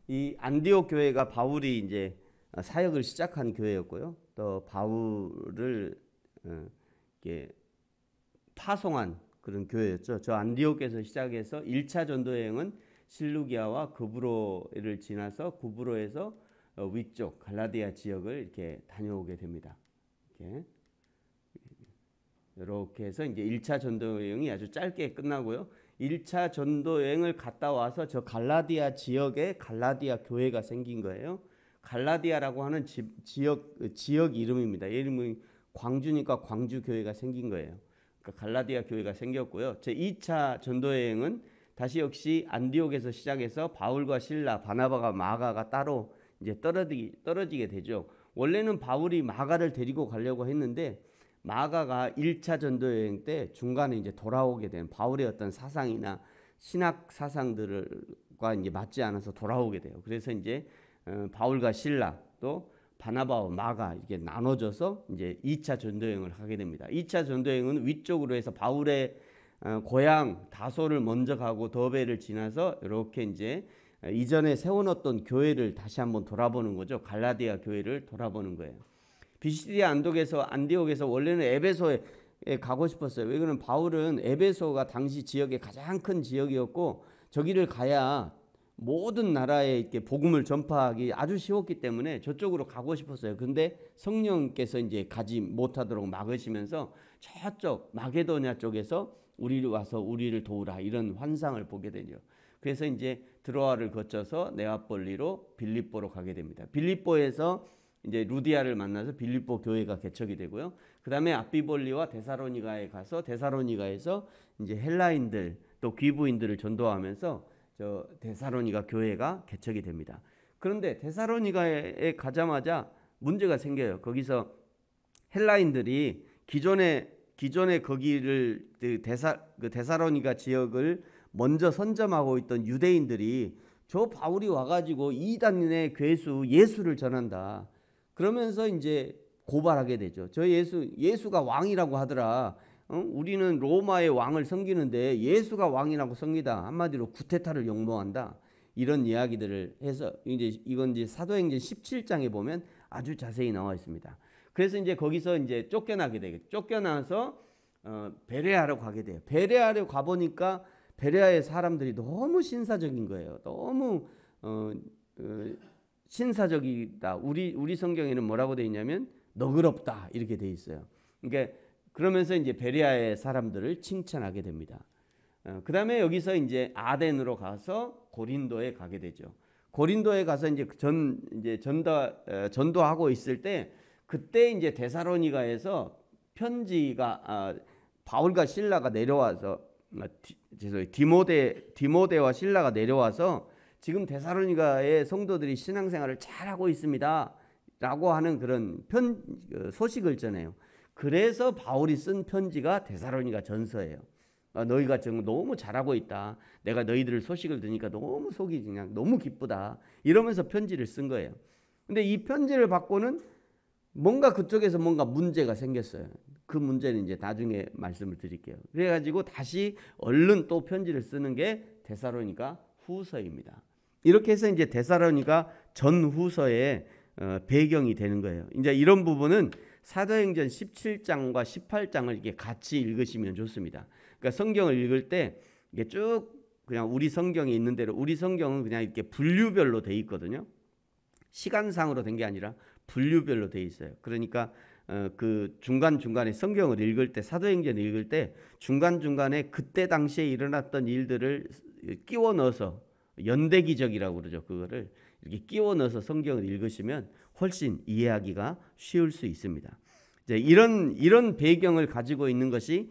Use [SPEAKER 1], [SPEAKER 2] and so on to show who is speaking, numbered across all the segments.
[SPEAKER 1] 이 안디옥 교회가 바울이 이제 사역을 시작한 교회였고요. 또 바울을 이렇게 파송한 그런 교회였죠. 저 안디옥에서 시작해서 1차 전도 여행은 실루기아와 구브로를 지나서 구브로에서 위쪽 갈라디아 지역을 이렇게 다녀오게 됩니다. 이렇게 해서 이제 1차 전도 여행이 아주 짧게 끝나고요. 1차 전도 여행을 갔다 와서 저 갈라디아 지역에 갈라디아 교회가 생긴 거예요. 갈라디아라고 하는 지역 이름입니다. 이름이 광주니까 광주 교회가 생긴 거예요. 그러니까 갈라디아 교회가 생겼고요. 제 2차 전도 여행은 다시 역시 안디옥에서 시작해서 바울과 실라, 바나바가 마가가 따로 이제 떨어지게 되죠. 원래는 바울이 마가를 데리고 가려고 했는데 마가가 1차 전도 여행 때 중간에 이제 돌아오게 된 바울의 어떤 사상이나 신학 사상들과 이제 맞지 않아서 돌아오게 돼요. 그래서 이제 바울과 실라 또 바나바와 마가 이게 나눠져서 이제 2차 전도 여행을 하게 됩니다. 2차 전도 여행은 위쪽으로 해서 바울의 고향 다소를 먼저 가고 더베를 지나서 이렇게 이제 이전에 세워놓던 교회를 다시 한번 돌아보는 거죠. 갈라디아 교회를 돌아보는 거예요. 비시디아 안디옥에서 원래는 에베소에 가고 싶었어요. 왜 그러면 바울은 에베소가 당시 지역의 가장 큰 지역이었고 저기를 가야 모든 나라에 이렇게 복음을 전파하기 아주 쉬웠기 때문에 저쪽으로 가고 싶었어요. 근데 성령께서 이제 가지 못하도록 막으시면서 저쪽 마게도냐 쪽에서 우리를 와서 우리를 도우라 이런 환상을 보게 되죠. 그래서 이제 드로아를 거쳐서 네아폴리로 빌립보로 가게 됩니다. 빌립보에서 이제 루디아를 만나서 빌립보 교회가 개척이 되고요. 그다음에 아비볼리와 데살로니가에 가서 데살로니가에서 이제 헬라인들 또 귀부인들을 전도하면서 저 데살로니가 교회가 개척이 됩니다. 그런데 데살로니가에 가자마자 문제가 생겨요. 거기서 헬라인들이 기존에 거기를 데살로니가 지역을 먼저 선점하고 있던 유대인들이 저 바울이 와가지고 이단의 괴수 예수를 전한다. 그러면서 이제 고발하게 되죠. 저 예수가 왕이라고 하더라. 우리는 로마의 왕을 섬기는데 예수가 왕이라고 섬기다. 한마디로 구테타를 용모한다. 이런 이야기들을 해서 이건 이제 사도행전 17장에 보면 아주 자세히 나와 있습니다. 그래서 이제 거기서 이제 쫓겨나게 되겠죠. 쫓겨나서 베레아로 가게 돼요. 베레아로 가보니까 베레아의 사람들이 너무 신사적인 거예요. 너무 신사적이다. 우리 성경에는 뭐라고 되어 있냐면 너그럽다 이렇게 되어 있어요. 그러니까 그러면서 이제 베레아의 사람들을 칭찬하게 됩니다. 그 다음에 여기서 이제 아덴으로 가서 고린도에 가게 되죠. 고린도에 가서 이제 전도하고 있을 때 그때 이제 데살로니가에서 편지가 바울과 실라가 내려와서 디모데와 실라가 내려와서 지금 데살로니가의 성도들이 신앙생활을 잘하고 있습니다 라고 하는 그런 소식을 전해요. 그래서 바울이 쓴 편지가 데살로니가 전서예요. 너희가 지금 너무 잘하고 있다. 내가 너희들 소식을 듣니까 너무 속이 그냥 너무 기쁘다. 이러면서 편지를 쓴 거예요. 근데 이 편지를 받고는 뭔가 그쪽에서 뭔가 문제가 생겼어요. 그 문제는 이제 나중에 말씀을 드릴게요. 그래가지고 다시 얼른 또 편지를 쓰는 게 데살로니가 후서입니다. 이렇게 해서 이제 데살로니가 전후서의 배경이 되는 거예요. 이제 이런 부분은 사도행전 17장과 18장을 이렇게 같이 읽으시면 좋습니다. 그러니까 성경을 읽을 때 이게 쭉 그냥 우리 성경에 있는 대로 우리 성경은 그냥 이렇게 분류별로 돼 있거든요. 시간상으로 된 게 아니라 분류별로 돼 있어요. 그러니까 그 중간중간에 성경을 읽을 때 사도행전을 읽을 때 중간중간에 그때 당시에 일어났던 일들을 끼워 넣어서 연대기적이라고 그러죠. 그거를 이렇게 끼워 넣어서 성경을 읽으시면 훨씬 이해하기가 쉬울 수 있습니다. 이제 이런 배경을 가지고 있는 것이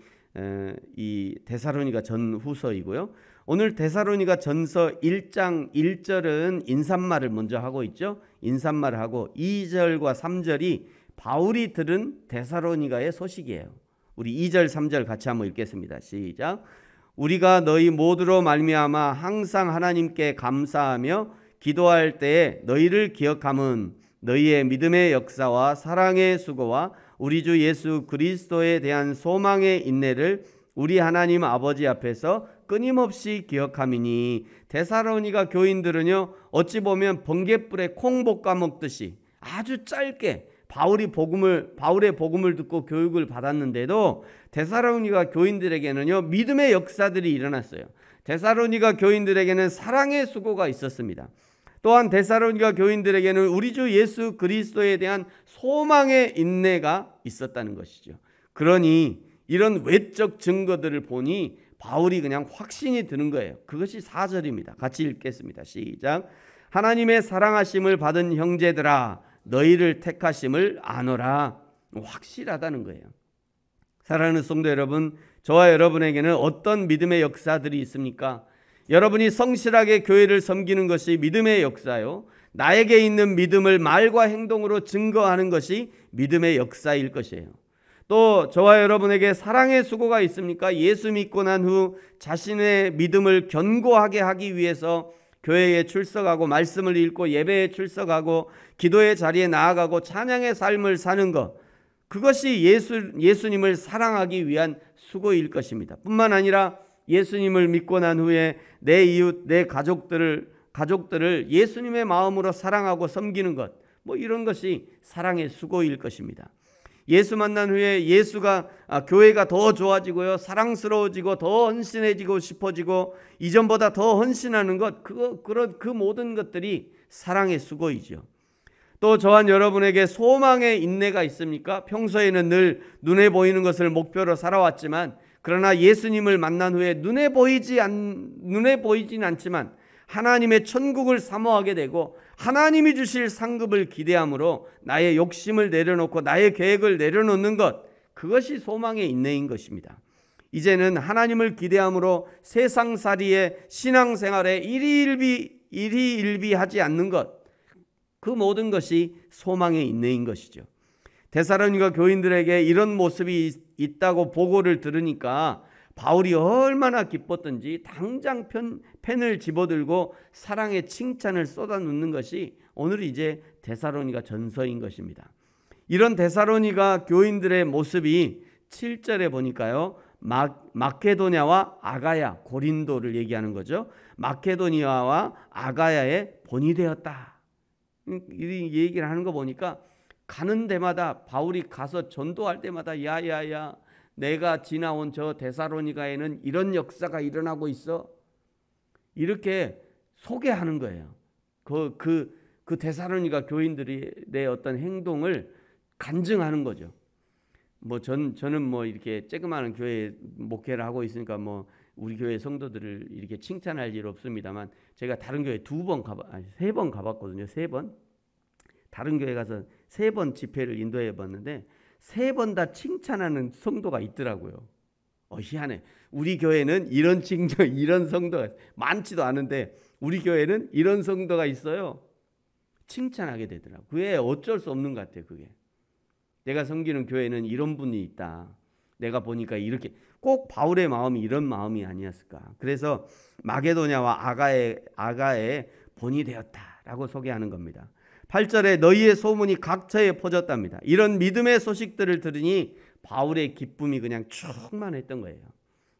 [SPEAKER 1] 이 데살로니가 전후서이고요. 오늘 데살로니가 전서 1장 1절은 인사말을 먼저 하고 있죠. 인사말을 하고 2절과 3절이 바울이 들은 데살로니가의 소식이에요. 우리 2절 3절 같이 한번 읽겠습니다. 시작. 우리가 너희 모두로 말미암아 항상 하나님께 감사하며 기도할 때에 너희를 기억함은 너희의 믿음의 역사와 사랑의 수고와 우리 주 예수 그리스도에 대한 소망의 인내를 우리 하나님 아버지 앞에서 끊임없이 기억함이니. 데살로니가 교인들은요, 어찌 보면 번갯불에 콩 볶아 먹듯이 아주 짧게 바울의 복음을 듣고 교육을 받았는데도 데살로니가 교인들에게는요, 믿음의 역사들이 일어났어요. 데살로니가 교인들에게는 사랑의 수고가 있었습니다. 또한 데살로니가 교인들에게는 우리 주 예수 그리스도에 대한 소망의 인내가 있었다는 것이죠. 그러니 이런 외적 증거들을 보니 바울이 그냥 확신이 드는 거예요. 그것이 4절입니다. 같이 읽겠습니다. 시작. 하나님의 사랑하심을 받은 형제들아, 너희를 택하심을 아노라. 확실하다는 거예요. 사랑하는 성도 여러분, 저와 여러분에게는 어떤 믿음의 역사들이 있습니까? 여러분이 성실하게 교회를 섬기는 것이 믿음의 역사요, 나에게 있는 믿음을 말과 행동으로 증거하는 것이 믿음의 역사일 것이에요. 또 저와 여러분에게 사랑의 수고가 있습니까? 예수 믿고 난 후 자신의 믿음을 견고하게 하기 위해서 교회에 출석하고 말씀을 읽고 예배에 출석하고 기도의 자리에 나아가고 찬양의 삶을 사는 것, 그것이 예수님을 사랑하기 위한 수고일 것입니다. 뿐만 아니라 예수님을 믿고 난 후에 내 이웃, 내 가족들을 예수님의 마음으로 사랑하고 섬기는 것, 이런 것이 사랑의 수고일 것입니다. 예수 만난 후에 교회가 더 좋아지고요, 사랑스러워지고 더 헌신해지고 싶어지고 이전보다 더 헌신하는 것, 그 모든 것들이 사랑의 수고이죠. 또 저와 여러분에게 소망의 인내가 있습니까? 평소에는 늘 눈에 보이는 것을 목표로 살아왔지만, 그러나 예수님을 만난 후에 눈에 보이진 않지만 하나님의 천국을 사모하게 되고 하나님이 주실 상급을 기대함으로 나의 욕심을 내려놓고 나의 계획을 내려놓는 것, 그것이 소망의 인내인 것입니다. 이제는 하나님을 기대함으로 세상살이의 신앙생활에 일희일비하지 않는 것, 그 모든 것이 소망의 인내인 것이죠. 데살로니가 교인들에게 이런 모습이 있다고 보고를 들으니까 바울이 얼마나 기뻤던지 당장 펜을 집어들고 사랑의 칭찬을 쏟아놓는 것이 오늘 이제 데살로니가 전서인 것입니다. 이런 데살로니가 교인들의 모습이 7절에 보니까요, 마케도냐와 아가야, 고린도를 얘기하는 거죠. 마케도니아와 아가야의 본이 되었다, 이 얘기를 하는 거 보니까 가는 데마다, 바울이 가서 전도할 때마다 야야야, 내가 지나온 저 데살로니가에는 이런 역사가 일어나고 있어, 이렇게 소개하는 거예요. 그 데살로니가 교인들의 어떤 행동을 간증하는 거죠. 저는 이렇게 조그마한 교회 목회를 하고 있으니까 우리 교회 성도들을 이렇게 칭찬할 일 없습니다만, 제가 다른 교회 3번 가봤거든요. 3번. 다른 교회 가서 3번 집회를 인도해 봤는데 3번 다 칭찬하는 성도가 있더라고요. 희한해. 우리 교회는 이런 성도가 많지도 않은데 우리 교회는 이런 성도가 있어요. 칭찬하게 되더라고요. 그게 어쩔 수 없는 것 같아요. 그게 내가 섬기는 교회는 이런 분이 있다, 내가 보니까 이렇게, 꼭 바울의 마음이 이런 마음이 아니었을까. 그래서 마게도냐와 아가의 본이 되었다라고 소개하는 겁니다. 8절에 너희의 소문이 각처에 퍼졌답니다. 이런 믿음의 소식들을 들으니 바울의 기쁨이 그냥 충만했던 거예요.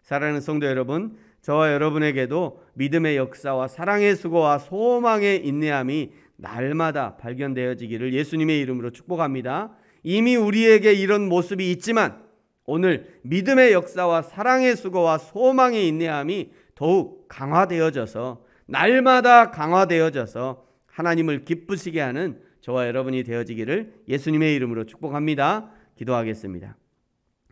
[SPEAKER 1] 사랑하는 성도 여러분, 저와 여러분에게도 믿음의 역사와 사랑의 수고와 소망의 인내함이 날마다 발견되어지기를 예수님의 이름으로 축복합니다. 이미 우리에게 이런 모습이 있지만 오늘 믿음의 역사와 사랑의 수고와 소망의 인내함이 더욱 강화되어져서, 날마다 강화되어져서 하나님을 기쁘시게 하는 저와 여러분이 되어지기를 예수님의 이름으로 축복합니다. 기도하겠습니다.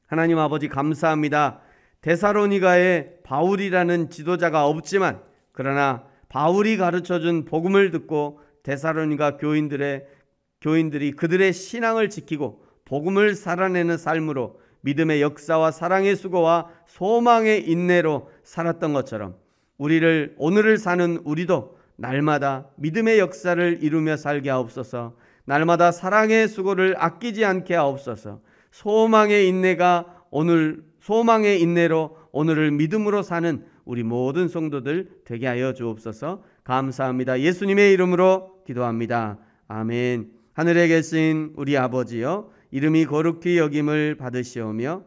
[SPEAKER 1] 하나님 아버지, 감사합니다. 데살로니가에 바울이라는 지도자가 없지만, 그러나 바울이 가르쳐준 복음을 듣고 데살로니가 교인들이 그들의 신앙을 지키고 복음을 살아내는 삶으로 믿음의 역사와 사랑의 수고와 소망의 인내로 살았던 것처럼 오늘을 사는 우리도 날마다 믿음의 역사를 이루며 살게 하옵소서. 날마다 사랑의 수고를 아끼지 않게 하옵소서. 소망의 인내로 오늘을 믿음으로 사는 우리 모든 성도들 되게 하여 주옵소서. 감사합니다. 예수님의 이름으로 기도합니다. 아멘. 하늘에 계신 우리 아버지여, 이름이 거룩히 여김을 받으시오며